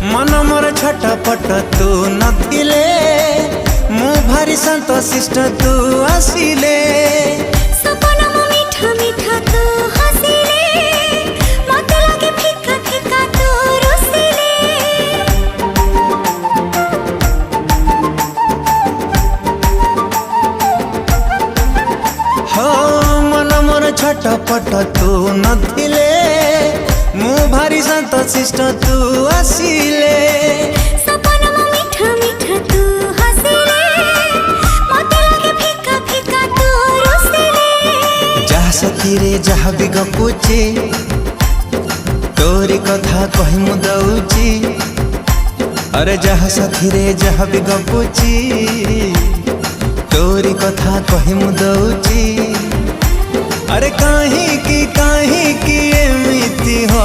मन मोर छटपट तू नथिले मु भारी शांत शिष्ट तू आसिले सपना मो मीठा मीठा तू हसिले मते लागे फिका फिका तू रुसिले हो मन मोर छटपट तू नथिले मु भारी शांत शिष्ट तू आसिले सपना मो मीठा मीठा तू हसिले मते लागे फिका फिका तू रुसिले जहा सखी रे जहा भी गपुची तोरी कथा कहि मु दउची अरे जहा सखी रे जहा भी गपुची तोरी कथा कहि मु दउची अरे काहे की एमिति हो